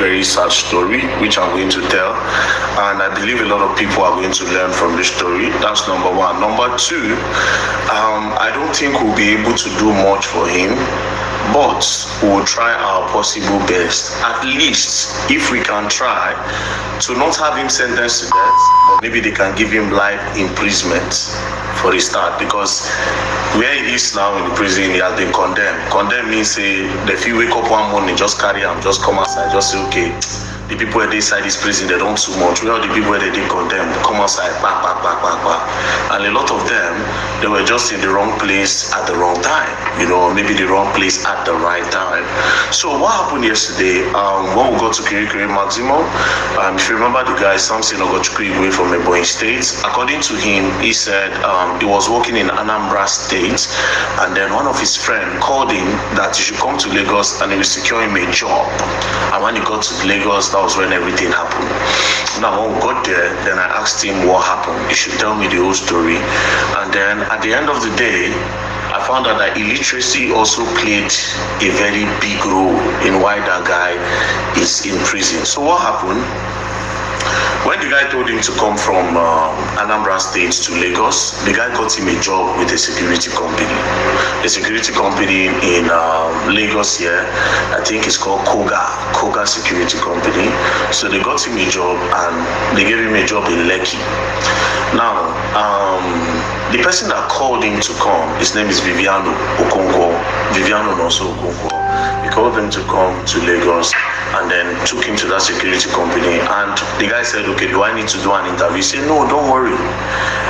very sad story, which I'm going to tell. And I believe a lot of people are going to learn from this story. That's number one. Number two, I don't think we'll be able to do much for him, but we'll try our possible best. At least, if we can try to not have him sentenced to death, but maybe they can give him life imprisonment for a start, because where he is now in the prison, he has been condemned. Condemned means say, if you wake up one morning, just carry him, just come outside, just say, okay, the people where they inside this prison, they don't too much. Where are the people where they condemn? Come outside, back. And a lot of them, they were just in the wrong place at the wrong time. Maybe the wrong place at the right time. So what happened yesterday, when we got to Kirikiri Maximum, if you remember the guy, Sampson Ogochukwu from Ebonyi State, according to him, he said he was working in Anambra State, and then one of his friends called him that he should come to Lagos and he will secure him a job. And when he got to Lagos, that was when everything happened. Now, when we got there, then I asked him what happened. He should tell me the whole story. And then at the end of the day, I found out that illiteracy also played a very big role in why that guy is in prison. So what happened? When the guy told him to come from Anambra State to Lagos, the guy got him a job with a security company. A security company in Lagos here, I think it's called Koga Security Company. So they got him a job and they gave him a job in Lekki. Now, the person that called him to come, his name is Viviano Okonkwo. He called him to come to Lagos and then took him to that security company. And the guy said, okay, do I need to do an interview? He said, no, don't worry.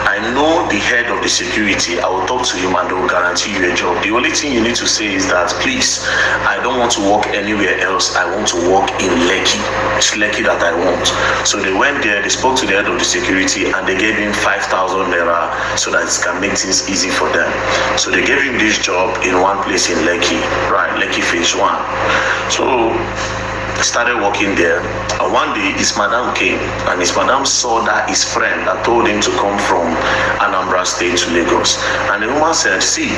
I know the head of the security. I will talk to him and they will guarantee you a job. The only thing you need to say is that, please, I don't want to work anywhere else. I want to work in Lekki. It's Lekki that I want. So they went there, they spoke to the head of the security and they gave him 5,000 naira so that it can make things easy for them. So they gave him this job in one place in Lekki, right? Lekki phase 1. So started working there, and one day his madam came, and his madam saw that his friend that told him to come from Anambra State to Lagos, and the woman said, see,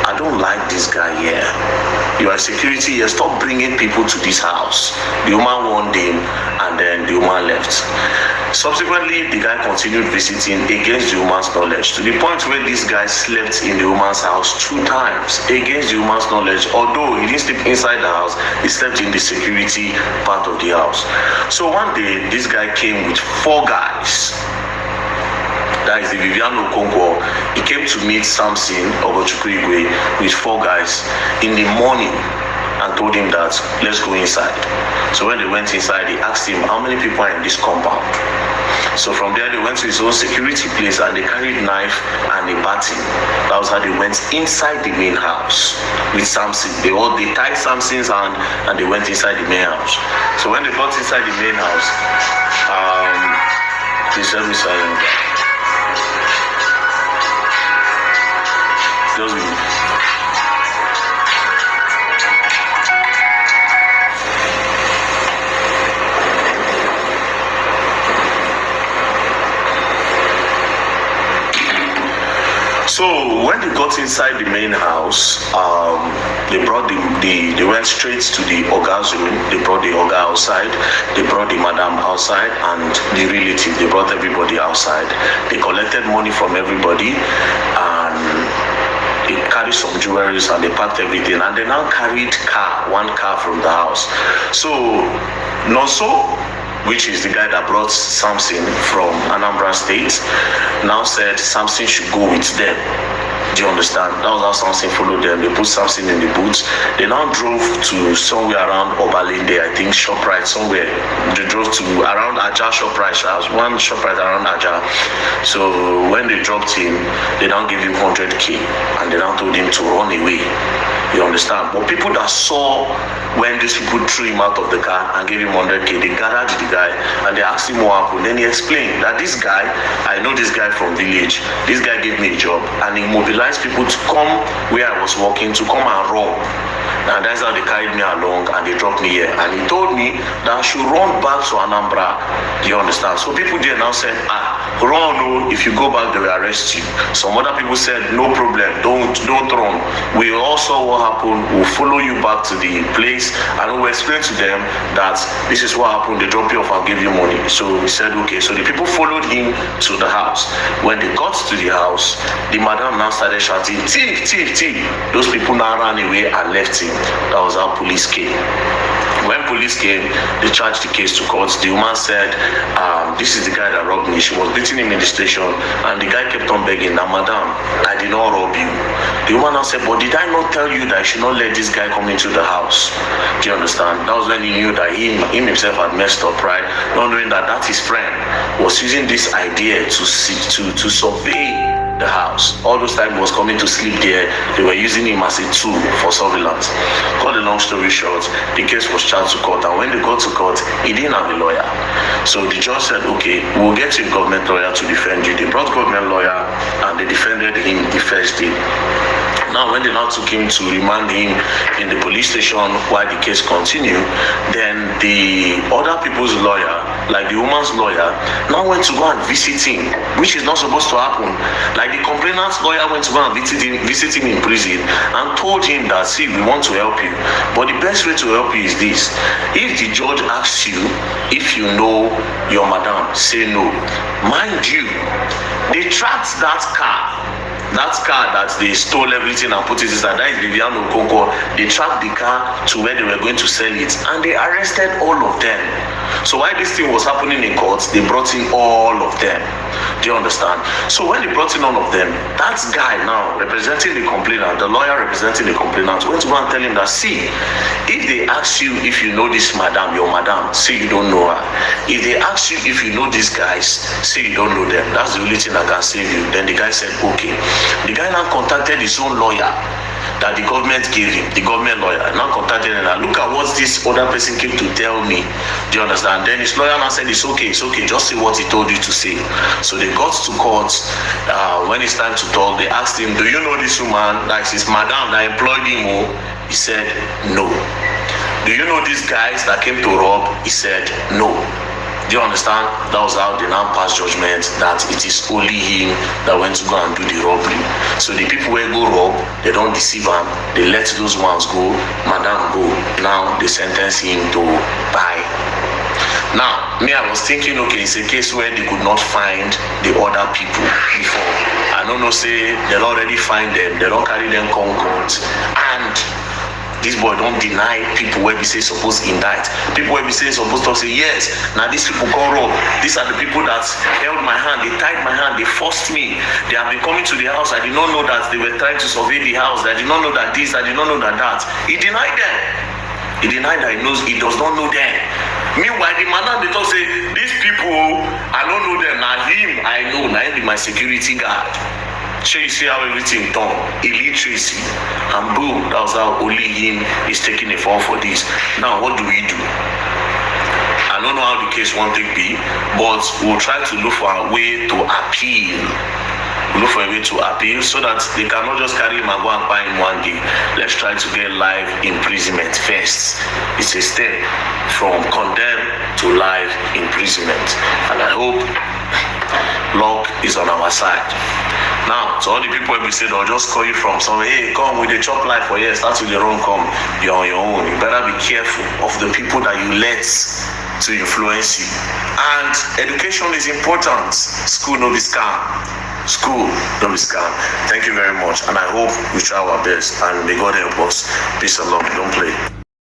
I don't like this guy here. You are security here, stop bringing people to this house. The woman warned him, and then the woman left. Subsequently, the guy continued visiting against the woman's knowledge, to the point where this guy slept in the woman's house 2 times against the woman's knowledge. Although he didn't sleep inside the house, he slept in the security part of the house. So one day, this guy came with 4 guys. That is the Viviano Okonkwo. He came to meet Sampson Ogochukwu with 4 guys in the morning and told him that, let's go inside. So when they went inside, he asked him, how many people are in this compound? So from there, they went to his own security place and they carried knife and a baton. That was how they went inside the main house with Sampson. They tied Sampson's hand and they went inside the main house. So when they got inside the main house, please let me silent. Just me. So when they got inside the main house, they brought they went straight to the Oga's room. They brought the Oga outside. They brought the madam outside and the relative. They brought everybody outside. They collected money from everybody and they carried some jewelries and they packed everything. And they now carried one car from the house. So Nonso, which is the guy that brought Sampson from Anambra State, now said Sampson should go with them. Do you understand? That was how Sampson followed them. They put Sampson in the boot. They now drove to somewhere around Obalende, I think ShopRite somewhere. They drove to around Aja ShopRite. There was one ShopRite around Aja. So when they dropped him, they now gave him 100K and they now told him to run away. You understand? But people that saw when these people threw him out of the car and gave him 100K, they gathered the guy and they asked him what happened. Then he explained that this guy, I know this guy from village. This guy gave me a job and he mobilized mobilized people to come where I was working to come and rob. And that's how they carried me along and they dropped me here. And he told me that I should run back to Anambra. Do you understand? So people there now said, run, no, if you go back, they will arrest you. Some other people said, no problem, don't run. We all saw what happened. We'll follow you back to the place and we'll explain to them that this is what happened. They drop you off and give you money. So he said, okay. So the people followed him to the house. When they got to the house, the madam now started shouting, thief, thief, thief. Those people now ran away and left him. That was how police came. When police came, they charged the case to court. The woman said, this is the guy that robbed me. She was beating him in the station, and the guy kept on begging, now, madam, I did not rob you. The woman now said, but did I not tell you that I should not let this guy come into the house? Do you understand? That was when he knew that him himself had messed up, right? Not knowing that his friend was using this idea to survey the house. All those time he was coming to sleep there, they were using him as a tool for surveillance. Cut the long story short, the case was charged to court, and when they got to court, he didn't have a lawyer. So the judge said, okay, we'll get you a government lawyer to defend you. They brought government lawyer and they defended him the first day. Now, when they now took him to remand him in the police station while the case continued, then the other people's lawyer, like the woman's lawyer, now went to go and visit him, which is not supposed to happen. Like the complainant's lawyer went to go and visit him in prison and told him that, see, we want to help you, but the best way to help you is this. If the judge asks you if you know your madam, say no. Mind you, they tracked that car that they stole everything and put it inside, that is Viviano Okonkwo. They tracked the car to where they were going to sell it, and they arrested all of them. So while this thing was happening in court, they brought in all of them. Do you understand? So when they brought in all of them, that guy now representing the complainant, the lawyer representing the complainant, went to go and tell him that, see, if they ask you if you know this madam, your madam, say you don't know her. If they ask you if you know these guys, say you don't know them. That's the only thing that can save you. Then the guy said, okay. The guy now contacted his own lawyer that the government gave him, the government lawyer, now contacted him and look at what this other person came to tell me. Do you understand? Then his lawyer now said, it's okay, just say what he told you to say. So they got to court. When it's time to talk, they asked him, do you know this woman? Like his madam that employed him? He said, no. Do you know these guys that came to rob? He said, no. Do you understand? That was how they now passed judgment that it is only him that went to go and do the robbery. So the people where go rob, they don't deceive him. They let those ones go, madam go. Now they sentence him to buy. Now, me, I was thinking, okay, it's a case where they could not find the other people before. I don't know, say they already find them, they don't carry them concord. And this boy don't deny people where we say supposed to indict. People where we say supposed to say, yes, now these people come rob. These are the people that held my hand, they tied my hand, they forced me. They have been coming to the house. I did not know that they were trying to survey the house. I did not know that this, I did not know that that. He denied them. He denied that he does not know them. Meanwhile, the man they talk say, these people, I don't know them. Now him, I know. Now him be my security guard. So you see how everything done, illiteracy, and boom, that was how only him is taking a fall for this. Now what do we do? I don't know how the case won't take be, but we'll try to look for a way to appeal. Look for a way to appeal so that they cannot just carry him and go and buy him one day. Let's try to get life imprisonment first. It's a step from condemned to life imprisonment, and I hope luck is on our side. Now, to all the people we say they'll just call you from somewhere, hey, come with the chop life for here, start with your own, come, you're on your own. You better be careful of the people that you let to influence you. And education is important. School no be scam. School no be scam. Thank you very much, and I hope we try our best, and may God help us. Peace and love. Don't play.